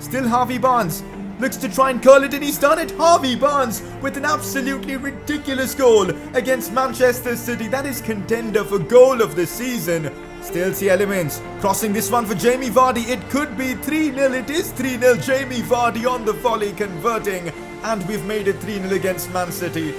Still Harvey Barnes. Looks to try and curl it, and he's done it. Harvey Barnes with an absolutely ridiculous goal against Manchester City. That is contender for goal of the season. Still see elements. Crossing this one for Jamie Vardy. It could be 3-0. It is 3-0. Jamie Vardy on the volley converting. And we've made it 3-0 against Man City.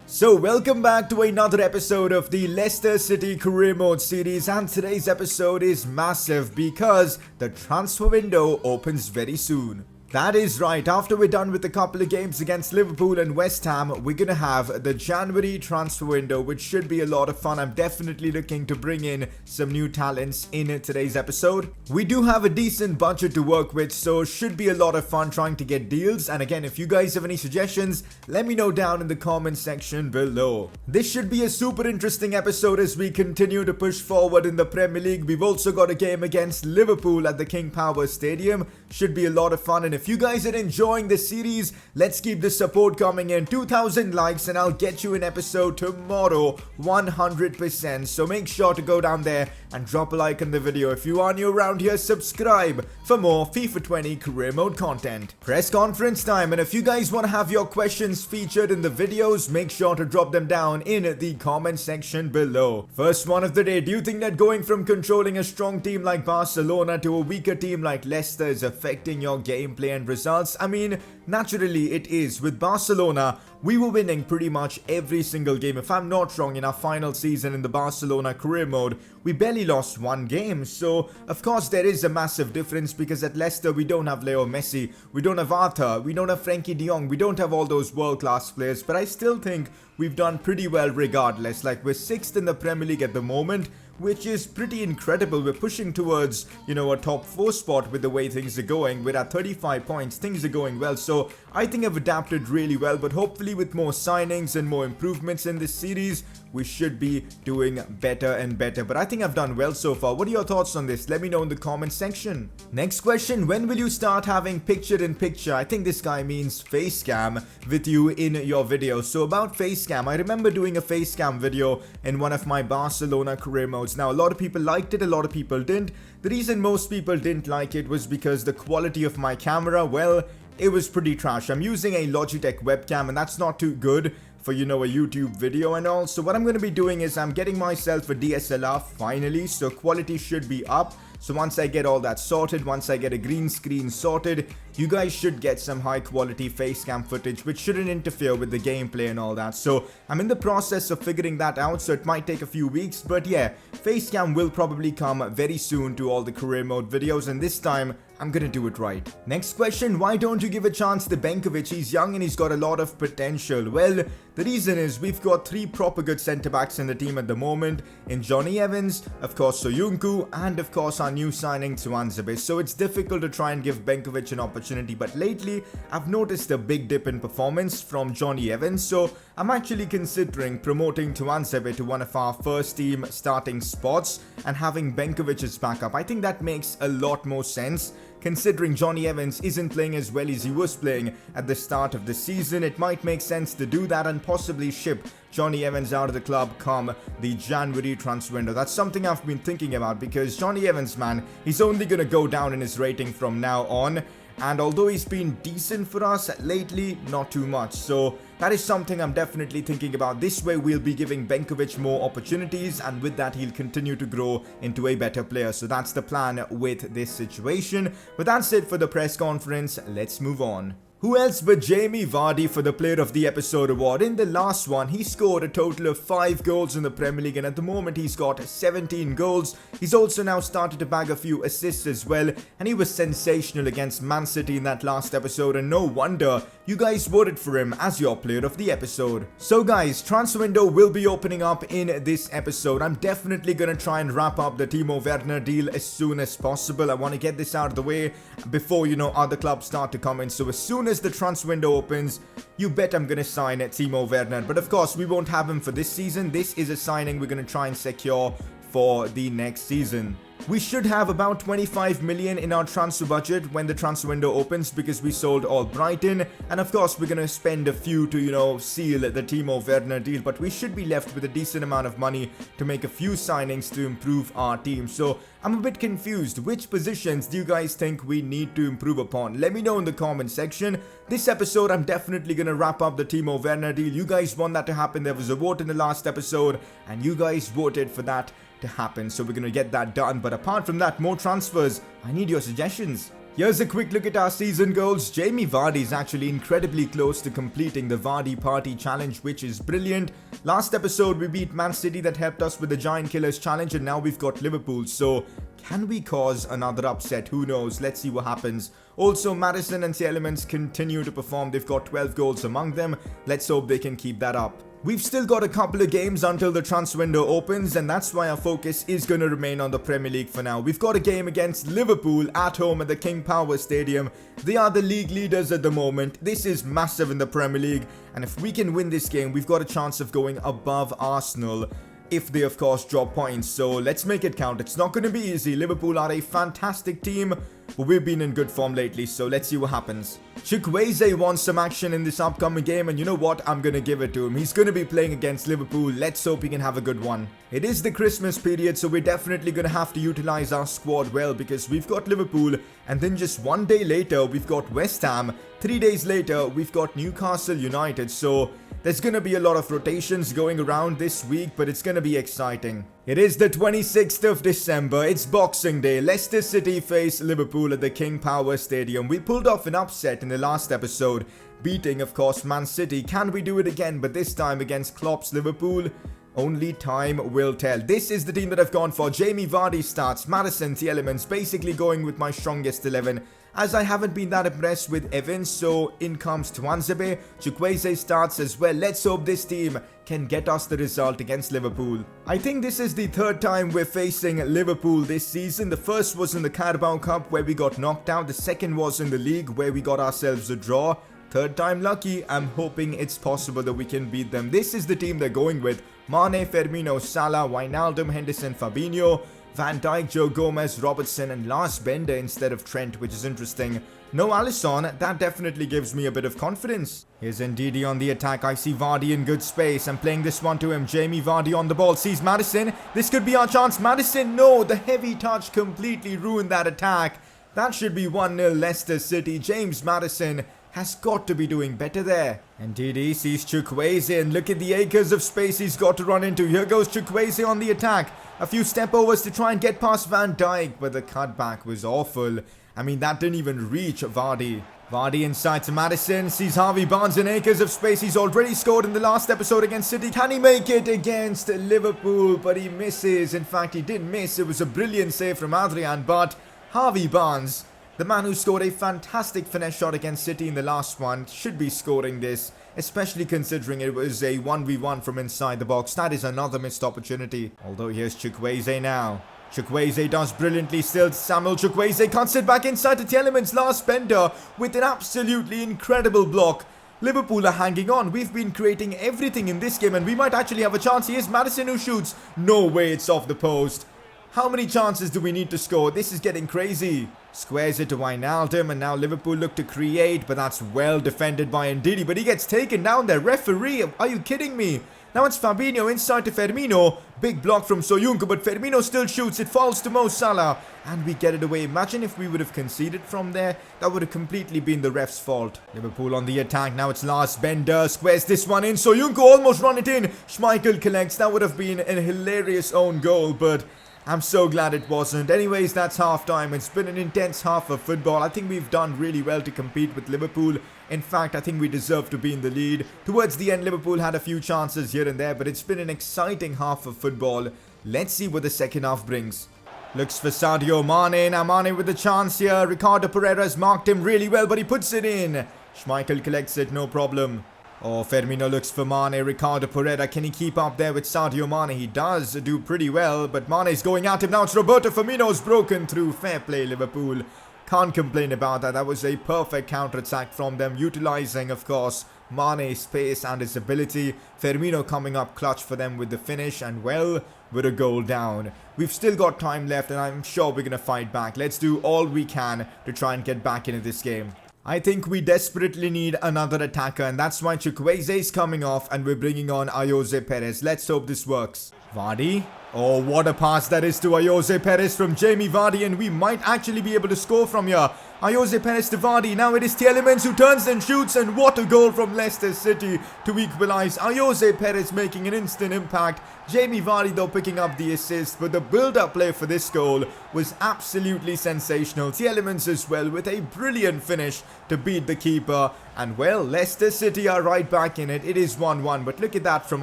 So welcome back to another episode of the Leicester City Career Mode series, and today's episode is massive because the transfer window opens very soon. That is right, after we're done with a couple of games against Liverpool and West Ham, we're gonna have the January transfer window, which should be a lot of fun. I'm definitely looking to bring in some new talents in today's episode. We do have a decent budget to work with, so should be a lot of fun trying to get deals. And again, if you guys have any suggestions, let me know down in the comment section below. This should be a super interesting episode as we continue to push forward in the Premier League. We've also got a game against Liverpool at the King Power Stadium. Should be a lot of fun, and if you guys are enjoying this series, let's keep the support coming in. 2,000 likes and I'll get you an episode tomorrow 100%. So make sure to go down there and drop a like on the video. If you are new around here, subscribe for more FIFA 20 career mode content. Press conference time, and if you guys want to have your questions featured in the videos, make sure to drop them down in the comment section below. First one of the day: do you think that going from controlling a strong team like Barcelona to a weaker team like Leicester is affecting your gameplay and results? I mean, naturally it is. With Barcelona, we were winning pretty much every single game. If I'm not wrong, in our final season in the Barcelona career mode, we barely lost one game. So, of course, there is a massive difference because at Leicester, we don't have Leo Messi, we don't have Arthur, we don't have Frankie de Jong, we don't have all those world-class players. But I still think we've done pretty well regardless. Like, we're 6th in the Premier League at the moment, which is pretty incredible. We're pushing towards, a top 4 spot with the way things are going. We're at 35 points. Things are going well. So I think I've adapted really well, but hopefully with more signings and more improvements in this series, we should be doing better and better. But I think I've done well so far. What are your thoughts on this? Let me know in the comment section. Next question: when will you start having picture-in-picture, I think this guy means face cam, with you in your videos? So about face cam, I remember doing a face cam video in one of my Barcelona career modes. Now, a lot of people liked it, a lot of people didn't. The reason most people didn't like it was because the quality of my camera, well, it was pretty trash. I'm using a Logitech webcam, and that's not too good for, a YouTube video and all. So what I'm going to be doing is I'm getting myself a DSLR finally, so quality should be up. So once I get all that sorted, once I get a green screen sorted, you guys should get some high quality face cam footage which shouldn't interfere with the gameplay and all that. So I'm in the process of figuring that out, so it might take a few weeks, but yeah, face cam will probably come very soon to all the career mode videos, and this time I'm gonna do it right. Next question: why don't you give a chance to Benkovic? He's young and he's got a lot of potential. Well, the reason is we've got 3 proper good centre backs in the team at the moment, in Johnny Evans, of course Soyuncu, and of course our new signing Tuanzebe. So it's difficult to try and give Benkovic an opportunity, but lately I've noticed a big dip in performance from Johnny Evans, so I'm actually considering promoting Tuanzebe to one of our first team starting spots and having Benkovic as backup. I think that makes a lot more sense. Considering Johnny Evans isn't playing as well as he was playing at the start of the season, it might make sense to do that and possibly ship Johnny Evans out of the club come the January transfer window. That's something I've been thinking about because Johnny Evans, man, he's only going to go down in his rating from now on. And although he's been decent for us lately, not too much. So that is something I'm definitely thinking about. This way we'll be giving Benkovic more opportunities, and with that he'll continue to grow into a better player. So that's the plan with this situation. But that's it for the press conference. Let's move on. Who else but Jamie Vardy for the Player of the Episode award? In the last one, he scored a total of 5 goals in the Premier League, and at the moment he's got 17 goals. He's also now started to bag a few assists as well, and he was sensational against Man City in that last episode, and no wonder you guys voted for him as your Player of the Episode. So guys, transfer window will be opening up in this episode. I'm definitely gonna try and wrap up the Timo Werner deal as soon as possible. I want to get this out of the way before, other clubs start to come in. So as soon as the transfer window opens, you bet I'm gonna sign Timo Werner. But of course, we won't have him for this season. This is a signing we're gonna try and secure for the next season. We should have about 25 million in our transfer budget when the transfer window opens because we sold all Brighton, and of course we're gonna spend a few to seal the Timo Werner deal, but we should be left with a decent amount of money to make a few signings to improve our team. So I'm a bit confused. Which positions do you guys think we need to improve upon? Let me know in the comment section. This episode I'm definitely gonna wrap up the Timo Werner deal. You guys want that to happen. There was a vote in the last episode and you guys voted for that to happen, so we're gonna get that done. But apart from that, more transfers. I need your suggestions. Here's a quick look at our season goals. Jamie Vardy is actually incredibly close to completing the Vardy Party Challenge, which is brilliant. Last episode we beat Man City, that helped us with the Giant Killers Challenge, and now we've got Liverpool. So can we cause another upset? Who knows? Let's see what happens. Also, Madison and the Elements continue to perform. They've got 12 goals among them. Let's hope they can keep that up. We've still got a couple of games until the transfer window opens, and that's why our focus is going to remain on the Premier League for now. We've got a game against Liverpool at home at the King Power Stadium. They are the league leaders at the moment. This is massive in the Premier League, and if we can win this game, we've got a chance of going above Arsenal, if they of course drop points. So let's make it count. It's not going to be easy. Liverpool are a fantastic team, but we've been in good form lately, so let's see what happens. Chukwueze wants some action in this upcoming game, and you know what? I'm going to give it to him. He's going to be playing against Liverpool. Let's hope he can have a good one. It is the Christmas period, so we're definitely going to have to utilize our squad well, because we've got Liverpool, and then just one day later, we've got West Ham. 3 days later, we've got Newcastle United, so there's going to be a lot of rotations going around this week, but it's going to be exciting. It is the 26th of December. It's Boxing Day. Leicester City face Liverpool at the King Power Stadium. We pulled off an upset in the last episode, beating, of course, Man City. Can we do it again, but this time against Klopp's Liverpool? Only time will tell. This is the team that I've gone for. Jamie Vardy starts. Madison, the Elements, basically going with my strongest 11. As I haven't been that impressed with Evans, so in comes Tuanzebe. Chukwueze starts as well. Let's hope this team can get us the result against Liverpool. I think this is the third time we're facing Liverpool this season. The first was in the Carabao Cup where we got knocked out. The second was in the league where we got ourselves a draw. Third time lucky. I'm hoping it's possible that we can beat them. This is the team they're going with. Mane, Firmino, Salah, Wijnaldum, Henderson, Fabinho, Van Dijk, Joe Gomez, Robertson, and Lars Bender instead of Trent, which is interesting. No Alisson, that definitely gives me a bit of confidence. Here's Ndidi on the attack. I see Vardy in good space. I'm playing this one to him. Jamie Vardy on the ball. Sees Madison. This could be our chance. Madison, no! The heavy touch completely ruined that attack. That should be 1-0 Leicester City. James Madison has got to be doing better there. And Ndidi sees Chukwueze, and look at the acres of space he's got to run into. Here goes Chukwueze on the attack. A few step overs to try and get past Van Dijk, but the cutback was awful. I mean, that didn't even reach Vardy. Vardy inside to Madison, sees Harvey Barnes in acres of space. He's already scored in the last episode against City. Can he make it against Liverpool? But he misses. In fact, he did miss. It was a brilliant save from Adrian, but Harvey Barnes, the man who scored a fantastic finesse shot against City in the last one, should be scoring this, especially considering it was a 1v1 from inside the box. That is another missed opportunity. Although here's Chukwueze now. Chukwueze does brilliantly still. Samuel Chukwueze can't sit back inside the Elements. Lars Bender with an absolutely incredible block. Liverpool are hanging on. We've been creating everything in this game, and we might actually have a chance. Here's Madison who shoots. No way, it's off the post. How many chances do we need to score? This is getting crazy. Squares it to Wijnaldum, and now Liverpool look to create, but that's well defended by Ndidi, but he gets taken down there. Referee, are you kidding me? Now it's Fabinho inside to Firmino. Big block from Soyuncu, but Firmino still shoots. It falls to Mo Salah, and we get it away. Imagine if we would have conceded from there. That would have completely been the ref's fault. Liverpool on the attack. Now it's Lars Bender. Squares this one in. Soyuncu almost run it in. Schmeichel collects. That would have been a hilarious own goal, but I'm so glad it wasn't. Anyways, that's half time. It's been an intense half of football. I think we've done really well to compete with Liverpool. In fact, I think we deserve to be in the lead. Towards the end, Liverpool had a few chances here and there, but it's been an exciting half of football. Let's see what the second half brings. Looks for Sadio Mane. Now Mane with the chance here. Ricardo Pereira's marked him really well, but he puts it in. Schmeichel collects it, no problem. Oh, Firmino looks for Mane. Ricardo Pereira, can he keep up there with Sadio Mane? He does do pretty well, but Mane's going at him now. It's Roberto Firmino's broken through. Fair play, Liverpool. Can't complain about that. That was a perfect counter-attack from them, utilizing, of course, Mane's pace and his ability. Firmino coming up clutch for them with the finish, and well, with a goal down. We've still got time left, and I'm sure we're going to fight back. Let's do all we can to try and get back into this game. I think we desperately need another attacker, and that's why Chukwueze is coming off and we're bringing on Ayoze Perez. Let's hope this works. Vardy. Oh, what a pass that is to Ayoze Perez from Jamie Vardy, and we might actually be able to score from here. Ayoze Perez to Vardy. Now it is Tielemans who turns and shoots, and what a goal from Leicester City to equalize. Ayoze Perez making an instant impact. Jamie Vardy though picking up the assist, but the build-up play for this goal was absolutely sensational. Tielemans as well with a brilliant finish to beat the keeper. And well, Leicester City are right back in it. It is 1-1, but look at that from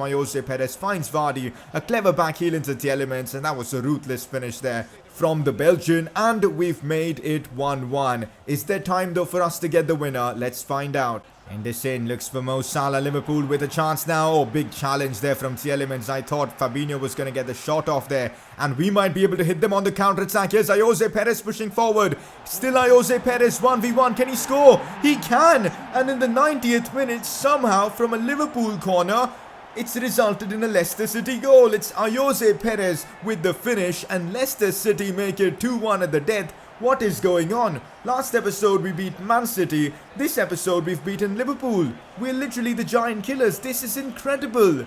Ayoze Perez. Finds Vardy, a clever backheel into Tielemans, and that was a ruthless finish there from the Belgian, and we've made it 1-1. Is there time though for us to get the winner? Let's find out. Henderson looks for Mo Salah. Liverpool with a chance now. Oh, big challenge there from Tielemans. I thought Fabinho was going to get the shot off there, and we might be able to hit them on the counter-attack. Here's Ayoze Perez pushing forward. Still Ayoze Perez, 1v1. Can he score? He can! And in the 90th minute, somehow from a Liverpool corner, it's resulted in a Leicester City goal. It's Ayoze Perez with the finish, and Leicester City make it 2-1 at the death. What is going on? Last episode we beat Man City. This episode we've beaten Liverpool. We're literally the giant killers. This is incredible.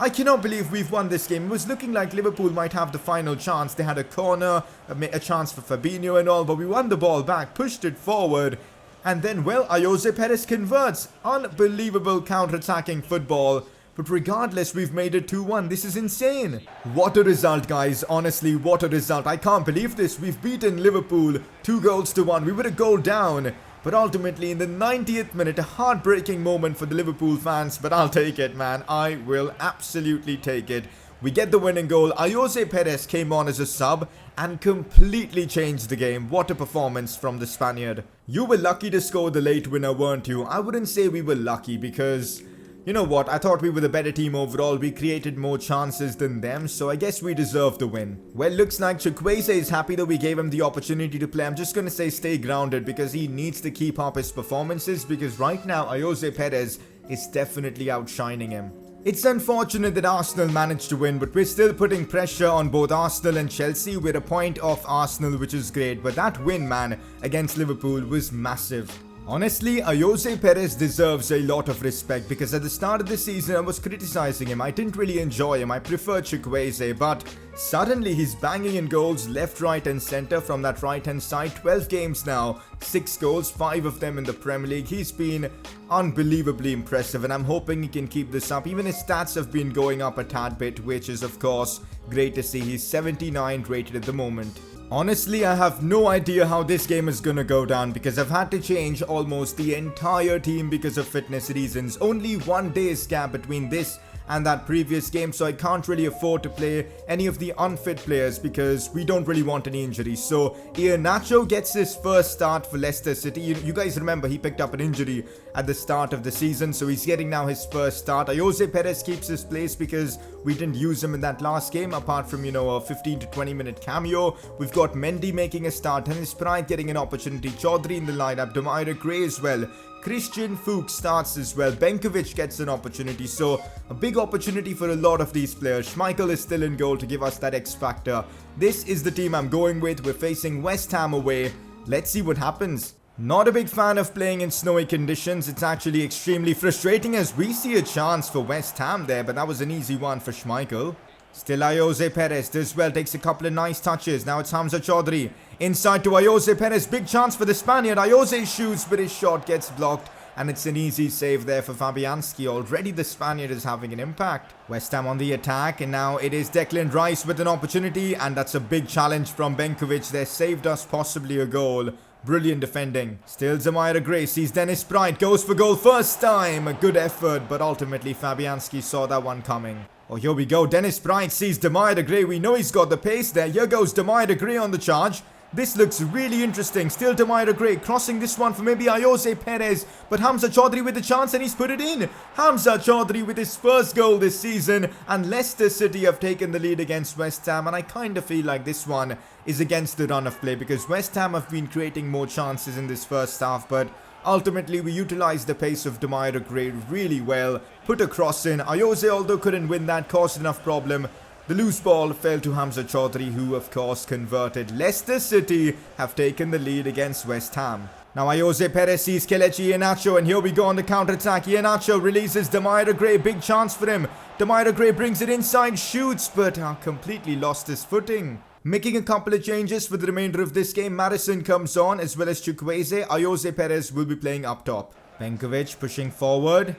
I cannot believe we've won this game. It was looking like Liverpool might have the final chance. They had a corner, a chance for Fabinho and all, but we won the ball back, pushed it forward. And then, well, Ayoze Perez converts. Unbelievable counter-attacking football. But regardless, we've made it 2-1. This is insane. What a result, guys. Honestly, what a result. I can't believe this. We've beaten Liverpool 2-1. We were a goal down. But ultimately, in the 90th minute, a heartbreaking moment for the Liverpool fans. But I'll take it, man. I will absolutely take it. We get the winning goal. Ayoze Perez came on as a sub and completely changed the game. What a performance from the Spaniard. You were lucky to score the late winner, weren't you? I wouldn't say we were lucky because, you know what, I thought we were the better team overall. We created more chances than them, so I guess we deserve the win. Well, looks like Chukwueze is happy that we gave him the opportunity to play. I'm just going to say stay grounded because he needs to keep up his performances, because right now Ayoze Perez is definitely outshining him. It's unfortunate that Arsenal managed to win, but we're still putting pressure on both Arsenal and Chelsea. We're a point off Arsenal, which is great, but that win, man, against Liverpool was massive. Honestly, Ayoze Perez deserves a lot of respect because at the start of the season I was criticizing him. I didn't really enjoy him. I preferred Chukwueze, but suddenly he's banging in goals left, right and center from that right hand side. 12 games now, 6 goals, 5 of them in the Premier League. He's been unbelievably impressive and I'm hoping he can keep this up. Even his stats have been going up a tad bit, which is of course great to see. He's 79 rated at the moment. Honestly, I have no idea how this game is gonna go down because I've had to change almost the entire team because of fitness reasons. Only 1 day's gap between this and that previous game, so I can't really afford to play any of the unfit players because we don't really want any injuries. So Iheanacho gets his first start for Leicester City. You guys remember he picked up an injury at the start of the season, so he's getting now his first start. Ayoze Perez keeps his place because we didn't use him in that last game apart from, you know, a 15 to 20 minute cameo. We've got Mendy making a start, Dennis Pride getting an opportunity, Chaudhry in the lineup, Demaira Gray as well. Christian Fuchs starts as well. Benkovic gets an opportunity. So a big opportunity for a lot of these players. Schmeichel is still in goal to give us that X factor. This is the team I'm going with. We're facing West Ham away. Let's see what happens. Not a big fan of playing in snowy conditions. It's actually extremely frustrating as we see a chance for West Ham there. But that was an easy one for Schmeichel. Still Ayoze Perez does well, takes a couple of nice touches. Now it's Hamza Chaudhry. Inside to Ayoze Perez, big chance for the Spaniard. Ayoze shoots, but his shot gets blocked. And it's an easy save there for Fabianski. Already the Spaniard is having an impact. West Ham on the attack, and now it is Declan Rice with an opportunity. And that's a big challenge from Benkovic. They saved us possibly a goal. Brilliant defending. Still Demaira Gray sees Dennis Pride, goes for goal first time. A good effort, but ultimately Fabianski saw that one coming. Oh, here we go. Dennis Pride sees Demaira Gray. We know he's got the pace there. Here goes Demaira Gray on the charge. This looks really interesting. Still Demaira Gray crossing this one for maybe Ayoze Perez. But Hamza Chaudhry with the chance and he's put it in. Hamza Chaudhry with his first goal this season. And Leicester City have taken the lead against West Ham. And I kind of feel like this one is against the run of play because West Ham have been creating more chances in this first half. But Ultimately, we utilized the pace of Demaira Gray really well, put a cross in. Ayose, although couldn't win that, caused enough problem. The loose ball fell to Hamza Chaudhry, who of course converted. Leicester City have taken the lead against West Ham. Now Ayose Perez sees Kelechi Iheanacho, and here we go on the counter-attack. Iheanacho releases Demaira Gray, big chance for him. Demaira Gray brings it inside, shoots, but completely lost his footing. Making a couple of changes for the remainder of this game. Madison comes on as well as Chukwueze. Ayose Perez will be playing up top. Benkovic pushing forward.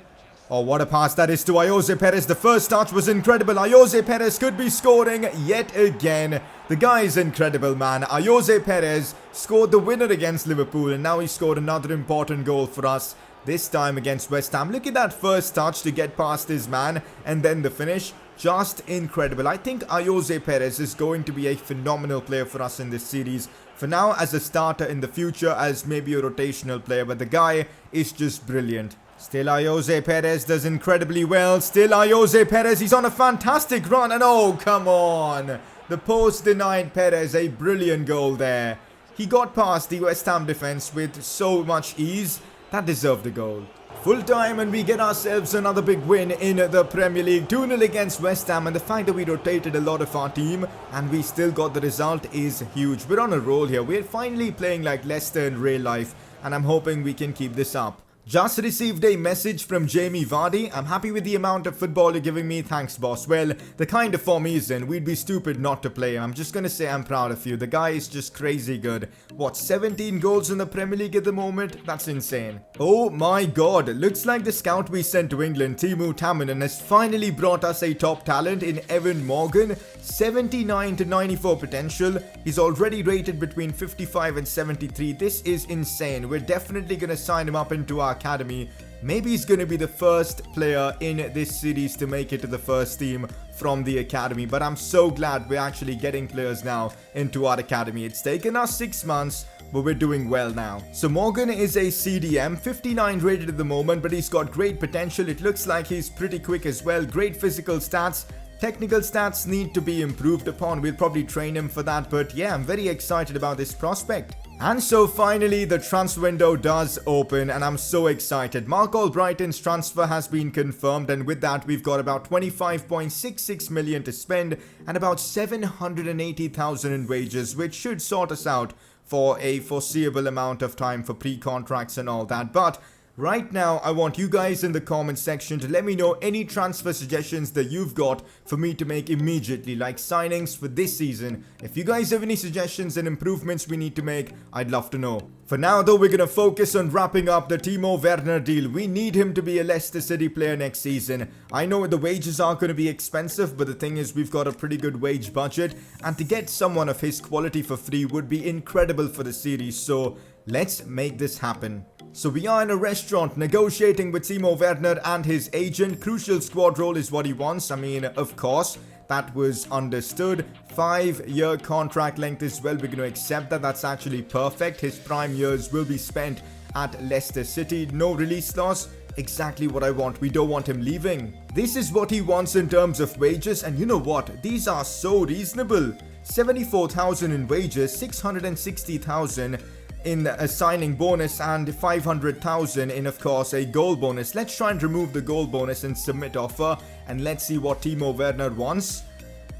Oh, what a pass that is to Ayose Perez. The first touch was incredible. Ayose Perez could be scoring yet again. The guy is incredible, man. Ayose Perez scored the winner against Liverpool, and now he scored another important goal for us. This time against West Ham. Look at that first touch to get past his man, and then the finish. Just incredible. I think Ayose Perez is going to be a phenomenal player for us in this series. For now, as a starter, in the future as maybe a rotational player, but the guy is just brilliant. Still Ayose Perez does incredibly well. Still Ayose Perez, he's on a fantastic run, and oh, come on. The post denied Perez a brilliant goal there. He got past the West Ham defense with so much ease. That deserved the goal. Full time, and we get ourselves another big win in the Premier League. 2-0 against West Ham, and the fact that we rotated a lot of our team and we still got the result is huge. We're on a roll here. We're finally playing like Leicester in real life, and I'm hoping we can keep this up. Just received a message from Jamie Vardy. I'm happy with the amount of football you're giving me. Thanks, boss. Well, the kind of form he's in, we'd be stupid not to play him. I'm just going to say I'm proud of you. The guy is just crazy good. What, 17 goals in the Premier League at the moment? That's insane. Oh my god. Looks like the scout we sent to England, Timu Tamanen, has finally brought us a top talent in Evan Morgan. 79 to 94 potential. He's already rated between 55 and 73. This is insane. We're definitely going to sign him up into our academy. Maybe he's going to be the first player in this series to make it to the first team from the academy, but I'm so glad we're actually getting players now into our academy. It's taken us 6 months, but we're doing well now. So Morgan is a CDM, 59 rated at the moment, but he's got great potential. It looks like he's pretty quick as well. Great physical stats. Technical stats need to be improved upon. We'll probably train him for that, but yeah, I'm very excited about this prospect. And so finally, the transfer window does open, and I'm so excited. Mark Albrighton's transfer has been confirmed, and with that, we've got about 25.66 million to spend and about 780,000 in wages, which should sort us out for a foreseeable amount of time for pre-contracts and all that. But right now, I want you guys in the comment section to let me know any transfer suggestions that you've got for me to make immediately, like signings for this season. If you guys have any suggestions and improvements we need to make, I'd love to know. For now though, we're going to focus on wrapping up the Timo Werner deal. We need him to be a Leicester City player next season. I know the wages are going to be expensive, but the thing is we've got a pretty good wage budget, and to get someone of his quality for free would be incredible for the series, so let's make this happen. So we are in a restaurant negotiating with Timo Werner and his agent. Crucial squad role is what he wants. I mean, of course, that was understood. 5-year contract length as well. We're going to accept that. That's actually perfect. His prime years will be spent at Leicester City. No release clause. Exactly what I want. We don't want him leaving. This is what he wants in terms of wages. And you know what? These are so reasonable. 74,000 in wages, 660,000 in a signing bonus, and 500,000 in, of course, a goal bonus. Let's try and remove the goal bonus and submit offer, and let's see what Timo Werner wants.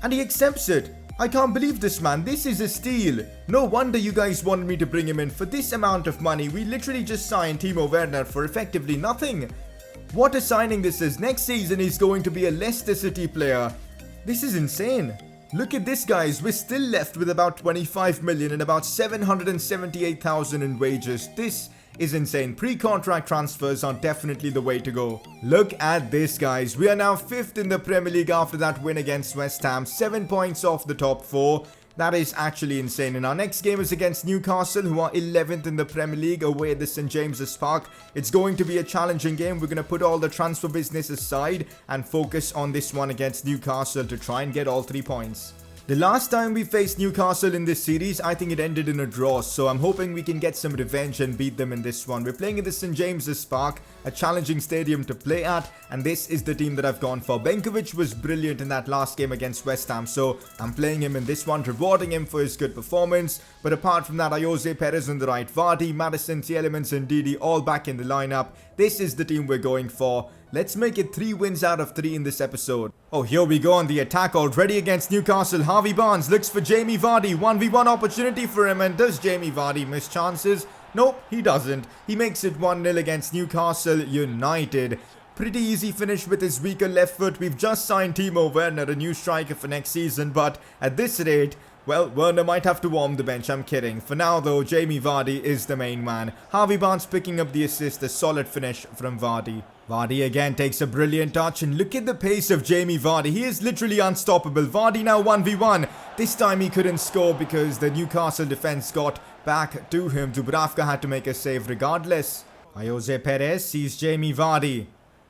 And he accepts it. I can't believe this, man. This is a steal. No wonder you guys wanted me to bring him in for this amount of money. We literally just signed Timo Werner for effectively nothing. What a signing this is. Next season he's going to be a Leicester City player. This is insane. Look at this, guys. We're still left with about 25 million and about 778,000 in wages. This is insane. Pre-contract transfers are definitely the way to go. Look at this, guys. We are now 5th in the Premier League after that win against West Ham. 7 points off the top 4. That is actually insane. And our next game is against Newcastle, who are 11th in the Premier League away at the St. James's Park. It's going to be a challenging game. We're going to put all the transfer business aside and focus on this one against Newcastle to try and get all 3 points. The last time we faced Newcastle in this series, I think it ended in a draw, so I'm hoping we can get some revenge and beat them in this one. We're playing in the St. James's Park, a challenging stadium to play at, and this is the team that I've gone for. Benkovic was brilliant in that last game against West Ham, so I'm playing him in this one, rewarding him for his good performance. But apart from that, Jose Perez on the right, Vardy, Maddison, Tielemans and Didi all back in the lineup. This is the team we're going for. Let's make it 3 wins out of 3 in this episode. Oh, here we go on the attack already against Newcastle. Harvey Barnes looks for Jamie Vardy. 1v1 opportunity for him, and does Jamie Vardy miss chances? Nope, he doesn't. He makes it 1-0 against Newcastle United. Pretty easy finish with his weaker left foot. We've just signed Timo Werner, a new striker for next season, but at this rate, well, Werner might have to warm the bench, I'm kidding. For now though, Jamie Vardy is the main man. Harvey Barnes picking up the assist, a solid finish from Vardy. Vardy again takes a brilliant touch, and look at the pace of Jamie Vardy. He is literally unstoppable. Vardy now 1v1. This time he couldn't score because the Newcastle defense got back to him. Dubravka had to make a save regardless. Jose Perez sees Jamie Vardy.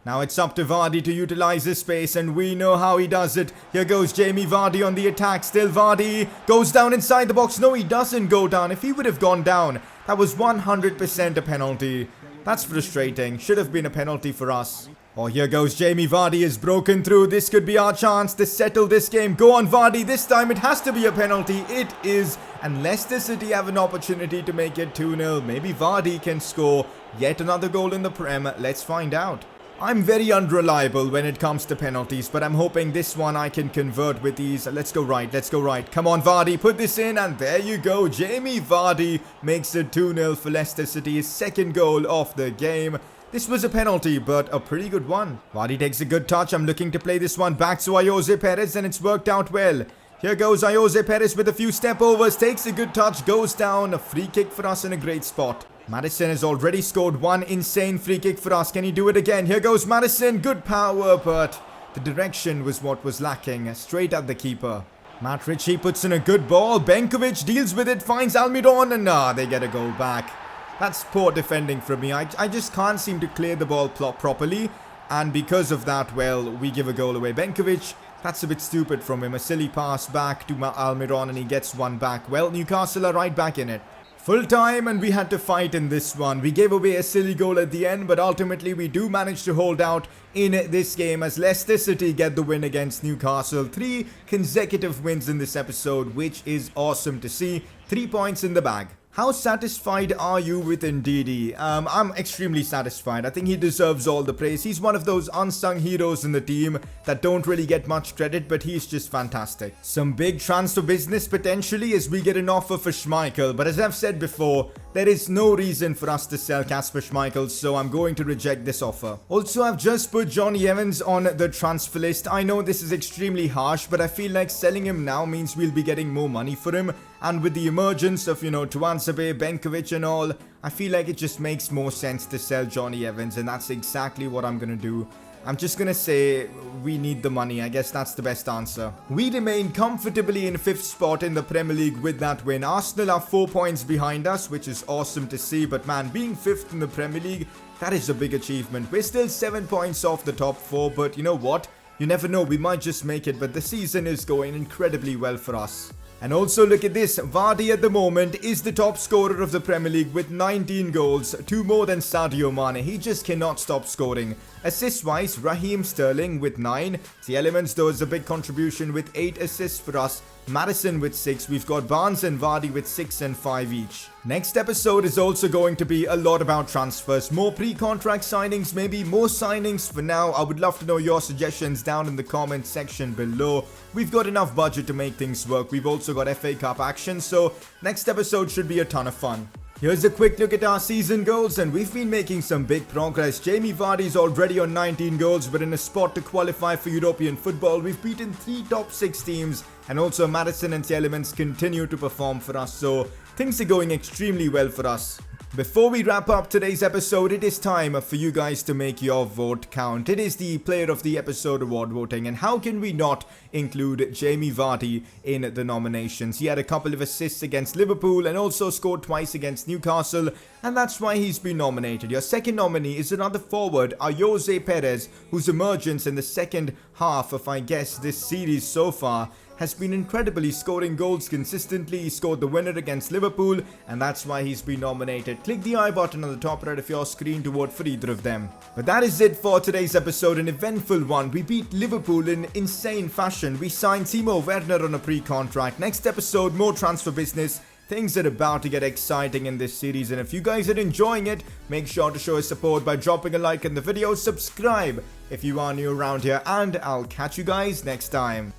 Now it's up to Vardy to utilize his space, and we know how he does it. Here goes Jamie Vardy on the attack. Still Vardy goes down inside the box. No, he doesn't go down. If he would have gone down, that was 100% a penalty. That's frustrating. Should have been a penalty for us. Oh, here goes Jamie Vardy is broken through. This could be our chance to settle this game. Go on, Vardy. This time it has to be a penalty. It is. And Leicester City have an opportunity to make it 2-0. Maybe Vardy can score yet another goal in the Prem. Let's find out. I'm very unreliable when it comes to penalties, but I'm hoping this one I can convert with these. Let's go right, let's go right. Come on, Vardy, put this in, and there you go. Jamie Vardy makes it 2-0 for Leicester City, his second goal of the game. This was a penalty, but a pretty good one. Vardy takes a good touch. I'm looking to play this one back to Jose Perez, and it's worked out well. Here goes Jose Perez with a few step overs, takes a good touch, goes down. A free kick for us in a great spot. Maddison has already scored one insane free kick for us. Can he do it again? Here goes Maddison. Good power, but the direction was what was lacking. Straight at the keeper. Matt Ritchie puts in a good ball. Benkovic deals with it, finds Almiron, and they get a goal back. That's poor defending from me. I just can't seem to clear the ball properly. And because of that, well, we give a goal away. Benkovic, that's a bit stupid from him. A silly pass back to Almiron, and he gets one back. Well, Newcastle are right back in it. Full time, and we had to fight in this one. We gave away a silly goal at the end, but ultimately we do manage to hold out in this game as Leicester City get the win against Newcastle. 3 consecutive wins in this episode, which is awesome to see. 3 points in the bag. How satisfied are you with Ndidi? I'm extremely satisfied. I think he deserves all the praise. He's one of those unsung heroes in the team that don't really get much credit, but he's just fantastic. Some big transfer business potentially as we get an offer for Schmeichel, but as I've said before, there is no reason for us to sell Kasper Schmeichel, so I'm going to reject this offer. Also, I've just put Johnny Evans on the transfer list. I know this is extremely harsh, but I feel like selling him now means we'll be getting more money for him. And with the emergence of, Tuanzebe, Benkovic and all, I feel like it just makes more sense to sell Johnny Evans, and that's exactly what I'm going to do. I'm just going to say we need the money. I guess that's the best answer. We remain comfortably in 5th spot in the Premier League with that win. Arsenal are 4 points behind us, which is awesome to see. But man, being 5th in the Premier League, that is a big achievement. We're still 7 points off the top 4, but you know what? You never know, we might just make it, but the season is going incredibly well for us. And also look at this, Vardy at the moment is the top scorer of the Premier League with 19 goals, 2 more than Sadio Mane. He just cannot stop scoring. Assist-wise, Raheem Sterling with 9. Tielemans though is a big contribution with 8 assists for us. Maddison with 6. We've got Barnes and Vardy with 6 and 5 each. Next episode is also going to be a lot about transfers. More pre-contract signings, maybe more signings. For now, I would love to know your suggestions down in the comment section below. We've got enough budget to make things work. We've also got FA Cup action, so next episode should be a ton of fun. Here's a quick look at our season goals, and we've been making some big progress. Jamie Vardy's already on 19 goals, but in a spot to qualify for European football. We've beaten 3 top 6 teams, and also Maddison and Tielemans continue to perform for us, so things are going extremely well for us. Before we wrap up today's episode, it is time for you guys to make your vote count. It is the Player of the Episode award voting, and how can we not include Jamie Vardy in the nominations? He had a couple of assists against Liverpool and also scored twice against Newcastle, and that's why he's been nominated. Your second nominee is another forward, Jose Perez, whose emergence in the second half of, I guess, this series so far has been incredibly scoring goals consistently. He scored the winner against Liverpool, and that's why he's been nominated. Click the I button on the top right of your screen to vote for either of them. But that is it for today's episode, an eventful one. We beat Liverpool in insane fashion. We signed Timo Werner on a pre-contract. Next episode, more transfer business. Things are about to get exciting in this series, and if you guys are enjoying it, make sure to show us support by dropping a like in the video, subscribe if you are new around here, and I'll catch you guys next time.